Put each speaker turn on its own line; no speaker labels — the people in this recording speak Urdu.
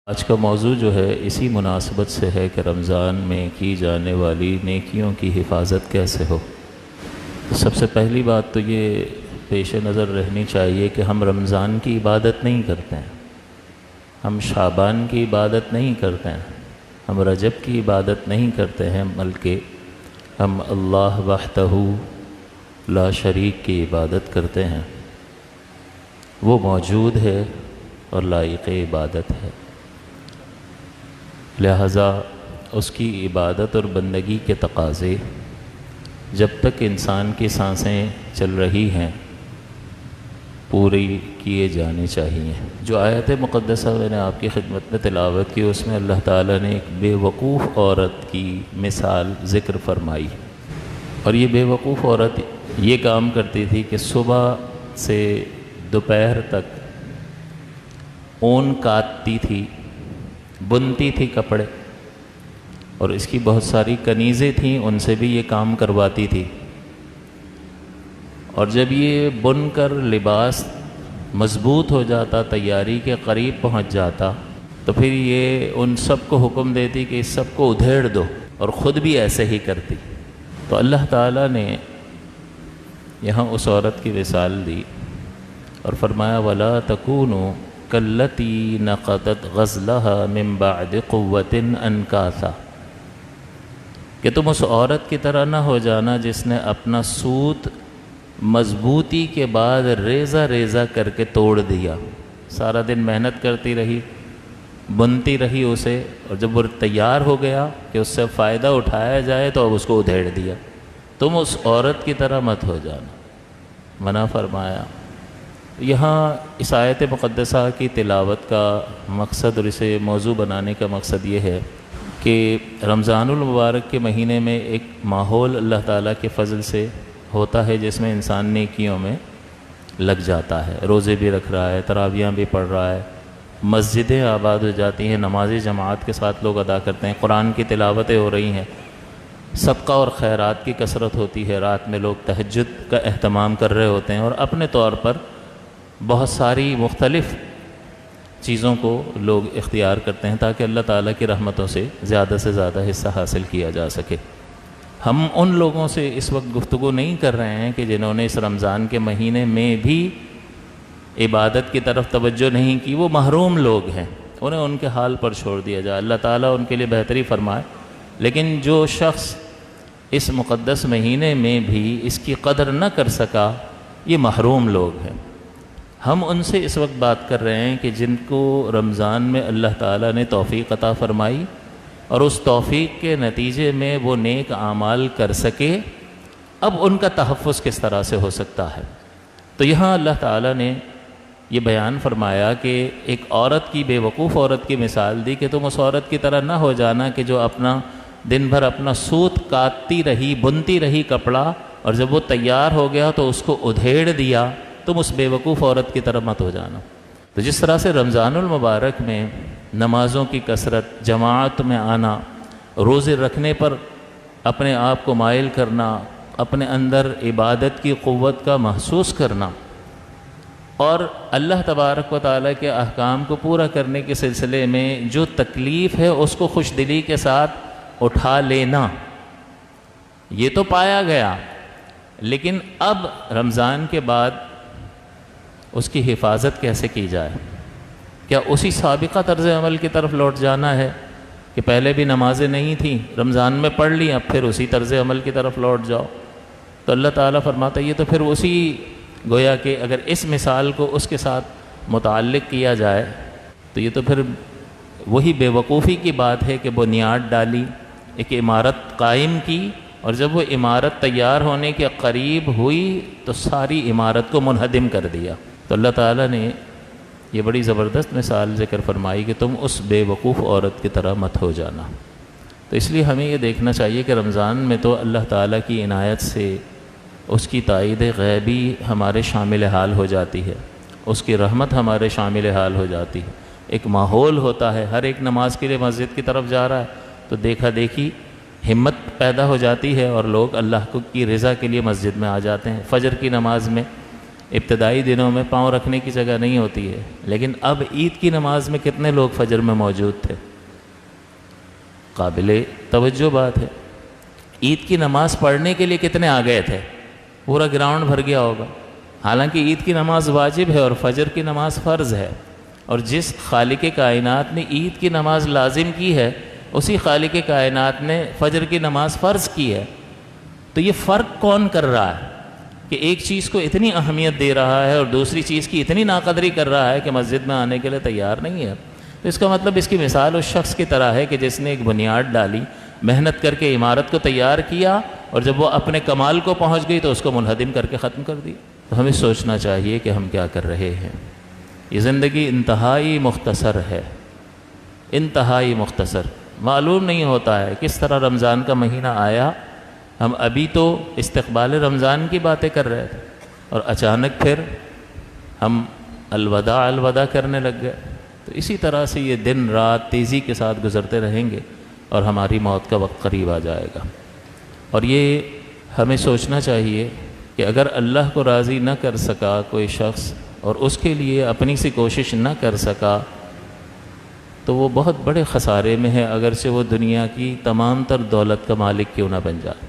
آج کا موضوع جو ہے اسی مناسبت سے ہے کہ رمضان میں کی جانے والی نیکیوں کی حفاظت کیسے ہو۔ سب سے پہلی بات تو یہ پیش نظر رہنی چاہیے کہ ہم رمضان کی عبادت نہیں کرتے ہیں، ہم شعبان کی عبادت نہیں کرتے ہیں، ہم رجب کی عبادت نہیں کرتے ہیں، بلکہ ہم اللہ وحدہ لا شریک کی عبادت کرتے ہیں۔ وہ موجود ہے اور لائق عبادت ہے، لہذا اس کی عبادت اور بندگی کے تقاضے جب تک انسان کی سانسیں چل رہی ہیں پوری کیے جانے چاہیے۔ جو آیت مقدسہ میں نے آپ کی خدمت میں تلاوت کی، اس میں اللہ تعالیٰ نے ایک بے وقوف عورت کی مثال ذکر فرمائی، اور یہ بے وقوف عورت یہ کام کرتی تھی کہ صبح سے دوپہر تک اون کاٹتی تھی، بنتی تھی کپڑے، اور اس کی بہت ساری کنیزیں تھیں، ان سے بھی یہ کام کرواتی تھی، اور جب یہ بن کر لباس مضبوط ہو جاتا، تیاری کے قریب پہنچ جاتا، تو پھر یہ ان سب کو حکم دیتی کہ اس سب کو ادھیڑ دو، اور خود بھی ایسے ہی کرتی۔ تو اللہ تعالیٰ نے یہاں اس عورت کی مثال دی اور فرمایا وَلَا تَكُونُوا كَالَّتِي نَقَضَتْ غَزْلَهَا مِن بَعْدِ قُوَّةٍ أَنْكَاثًا، کہ تم اس عورت کی طرح نہ ہو جانا جس نے اپنا سوت مضبوطی کے بعد ریزہ ریزہ کر کے توڑ دیا۔ سارا دن محنت کرتی رہی، بنتی رہی اسے، اور جب وہ تیار ہو گیا کہ اس سے فائدہ اٹھایا جائے تو اب اس کو ادھیڑ دیا۔ تم اس عورت کی طرح مت ہو جانا، منع فرمایا۔ یہاں اس آیت مقدسہ کی تلاوت کا مقصد اور اسے موضوع بنانے کا مقصد یہ ہے کہ رمضان المبارک کے مہینے میں ایک ماحول اللہ تعالیٰ کے فضل سے ہوتا ہے جس میں انسان نیکیوں میں لگ جاتا ہے، روزے بھی رکھ رہا ہے، تراویحیں بھی پڑھ رہا ہے، مسجدیں آباد ہو جاتی ہیں، نمازیں جماعت کے ساتھ لوگ ادا کرتے ہیں، قرآن کی تلاوتیں ہو رہی ہیں، صدقہ اور خیرات کی کثرت ہوتی ہے، رات میں لوگ تہجد کا اہتمام کر رہے ہوتے ہیں، اور اپنے طور پر بہت ساری مختلف چیزوں کو لوگ اختیار کرتے ہیں تاکہ اللہ تعالیٰ کی رحمتوں سے زیادہ حصہ حاصل کیا جا سکے۔ ہم ان لوگوں سے اس وقت گفتگو نہیں کر رہے ہیں کہ جنہوں نے اس رمضان کے مہینے میں بھی عبادت کی طرف توجہ نہیں کی، وہ محروم لوگ ہیں، انہیں ان کے حال پر چھوڑ دیا جائے، اللہ تعالیٰ ان کے لیے بہتری فرمائے۔ لیکن جو شخص اس مقدس مہینے میں بھی اس کی قدر نہ کر سکا، یہ محروم لوگ ہیں۔ ہم ان سے اس وقت بات کر رہے ہیں کہ جن کو رمضان میں اللہ تعالیٰ نے توفیق عطا فرمائی اور اس توفیق کے نتیجے میں وہ نیک اعمال کر سکے، اب ان کا تحفظ کس طرح سے ہو سکتا ہے۔ تو یہاں اللہ تعالیٰ نے یہ بیان فرمایا کہ ایک عورت کی، بے وقوف عورت کی مثال دی کہ تم اس عورت کی طرح نہ ہو جانا کہ جو اپنا دن بھر اپنا سوت کاٹتی رہی، بنتی رہی کپڑا، اور جب وہ تیار ہو گیا تو اس کو ادھیڑ دیا۔ تم اس بے وقوف عورت کی طرح مت ہو جانا۔ تو جس طرح سے رمضان المبارک میں نمازوں کی کثرت، جماعت میں آنا، روزے رکھنے پر اپنے آپ کو مائل کرنا، اپنے اندر عبادت کی قوت کا محسوس کرنا، اور اللہ تبارک و تعالیٰ کے احکام کو پورا کرنے کے سلسلے میں جو تکلیف ہے اس کو خوش دلی کے ساتھ اٹھا لینا، یہ تو پایا گیا۔ لیکن اب رمضان کے بعد اس کی حفاظت کیسے کی جائے؟ کیا اسی سابقہ طرز عمل کی طرف لوٹ جانا ہے کہ پہلے بھی نمازیں نہیں تھیں، رمضان میں پڑھ لی، اب پھر اسی طرز عمل کی طرف لوٹ جاؤ؟ تو اللہ تعالیٰ فرماتا ہے یہ تو پھر اسی، گویا کہ اگر اس مثال کو اس کے ساتھ متعلق کیا جائے تو یہ تو پھر وہی بے وقوفی کی بات ہے کہ بنیاد ڈالی، ایک عمارت قائم کی، اور جب وہ عمارت تیار ہونے کے قریب ہوئی تو ساری عمارت کو منہدم کر دیا۔ تو اللہ تعالیٰ نے یہ بڑی زبردست مثال ذکر فرمائی کہ تم اس بے وقوف عورت کی طرح مت ہو جانا۔ تو اس لیے ہمیں یہ دیکھنا چاہیے کہ رمضان میں تو اللہ تعالیٰ کی عنایت سے اس کی تائید غیبی ہمارے شامل حال ہو جاتی ہے، اس کی رحمت ہمارے شامل حال ہو جاتی ہے، ایک ماحول ہوتا ہے، ہر ایک نماز کے لیے مسجد کی طرف جا رہا ہے تو دیکھا دیکھی ہمت پیدا ہو جاتی ہے، اور لوگ اللہ کی رضا کے لیے مسجد میں آ جاتے ہیں۔ فجر کی نماز میں ابتدائی دنوں میں پاؤں رکھنے کی جگہ نہیں ہوتی ہے، لیکن اب عید کی نماز میں کتنے لوگ فجر میں موجود تھے؟ قابل توجہ بات ہے۔ عید کی نماز پڑھنے کے لیے کتنے آ گئے تھے؟ پورا گراؤنڈ بھر گیا ہوگا۔ حالانکہ عید کی نماز واجب ہے اور فجر کی نماز فرض ہے، اور جس خالق کائنات نے عید کی نماز لازم کی ہے، اسی خالق کائنات نے فجر کی نماز فرض کی ہے۔ تو یہ فرق کون کر رہا ہے کہ ایک چیز کو اتنی اہمیت دے رہا ہے اور دوسری چیز کی اتنی ناقدری کر رہا ہے کہ مسجد میں آنے کے لیے تیار نہیں ہے؟ تو اس کا مطلب اس کی مثال اس شخص کی طرح ہے کہ جس نے ایک بنیاد ڈالی، محنت کر کے عمارت کو تیار کیا، اور جب وہ اپنے کمال کو پہنچ گئی تو اس کو منہدم کر کے ختم کر دی۔ تو ہمیں سوچنا چاہیے کہ ہم کیا کر رہے ہیں۔ یہ زندگی انتہائی مختصر ہے، انتہائی مختصر۔ معلوم نہیں ہوتا ہے کس طرح رمضان کا مہینہ آیا، ہم ابھی تو استقبال رمضان کی باتیں کر رہے تھے اور اچانک پھر ہم الوداع الوداع کرنے لگ گئے۔ تو اسی طرح سے یہ دن رات تیزی کے ساتھ گزرتے رہیں گے اور ہماری موت کا وقت قریب آ جائے گا۔ اور یہ ہمیں سوچنا چاہیے کہ اگر اللہ کو راضی نہ کر سکا کوئی شخص اور اس کے لیے اپنی سی کوشش نہ کر سکا تو وہ بہت بڑے خسارے میں ہے، اگرچہ وہ دنیا کی تمام تر دولت کا مالک کیوں نہ بن جائے۔